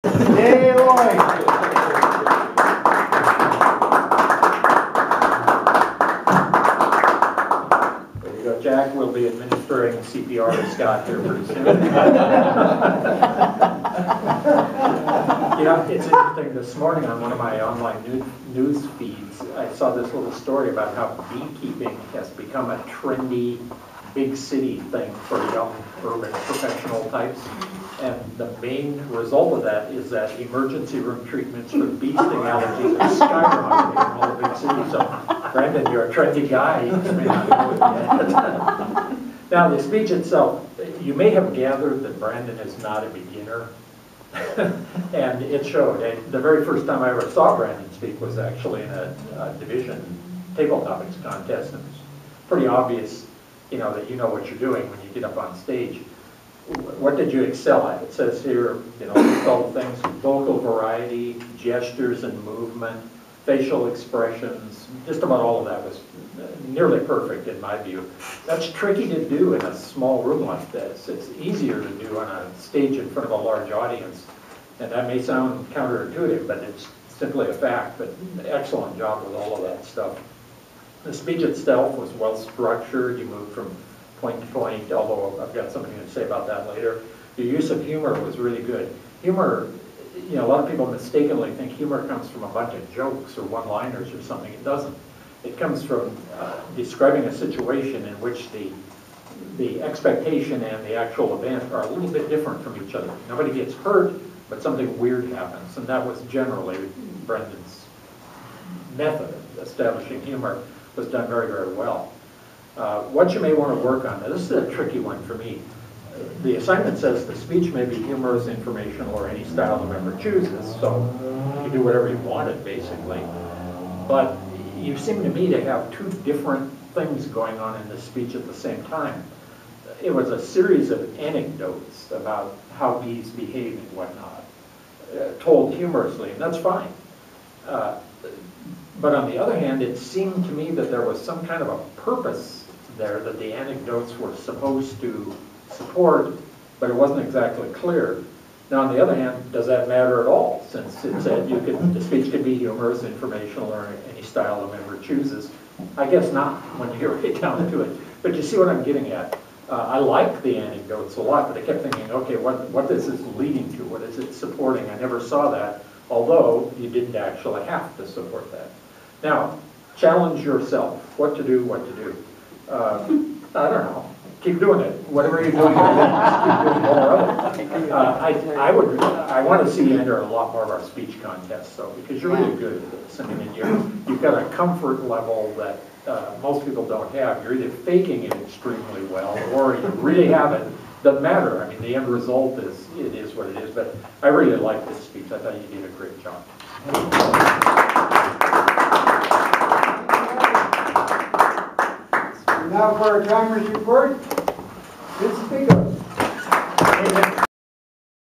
Yay, Lloyd! There you go, Jack. We'll be administering CPR to Scott here pretty soon. You know, it's interesting. This morning on one of my online news feeds, I saw this little story about how beekeeping has become a trendy, big city thing for young urban professional types. And the main result of that is that emergency room treatments for bee sting allergies are skyrocketing in all the big cities. So, Brandon, you're a trendy guy. You may not know it yet. Now, the speech itself, you may have gathered that Brandon is not a beginner. And it showed. And the very first time I ever saw Brandon speak was actually in a division table topics contest. And it's pretty obvious, you know, that you know what you're doing when you get up on stage. What did you excel at? It says here, you know, all the things: vocal variety, gestures and movement, facial expressions. Just about all of that was nearly perfect in my view. That's tricky to do in a small room like this. It's easier to do on a stage in front of a large audience. And that may sound counterintuitive, but it's simply a fact. But excellent job with all of that stuff. The speech itself was well structured. You moved from point to point, although I've got something to say about that later. Your use of humor was really good. Humor, you know, a lot of people mistakenly think humor comes from a bunch of jokes or one-liners or something. It doesn't. It comes from describing a situation in which the expectation and the actual event are a little bit different from each other. Nobody gets hurt, but something weird happens, and that was generally Brendan's method of establishing humor. Was done very, very well. What you may want to work on, now this is a tricky one for me. The assignment says the speech may be humorous, informational, or any style the member chooses, so you do whatever you wanted, basically. But you seem to me to have two different things going on in this speech at the same time. It was a series of anecdotes about how bees behave and whatnot, told humorously, and that's fine. But on the other hand, it seemed to me that there was some kind of a purpose there that the anecdotes were supposed to support, but it wasn't exactly clear. Now, on the other hand, does that matter at all? Since it said the speech could be humorous, informational, or any style the member chooses. I guess not when you get right down to it. But you see what I'm getting at. I like the anecdotes a lot, but I kept thinking, okay, what this is leading to? What is it supporting? I never saw that, although you didn't actually have to support that. Now, challenge yourself. What to do, what to do. I don't know. Keep doing it. Whatever you're doing, keep doing more of it. I want to see you enter a lot more of our speech contests, though, because you're really good at this. I mean, you've got a comfort level that most people don't have. You're either faking it extremely well, or you really have it. Doesn't matter. I mean, the end result is what it is. But I really like this speech. I thought you did a great job. Now for our timer's report. Good speaker.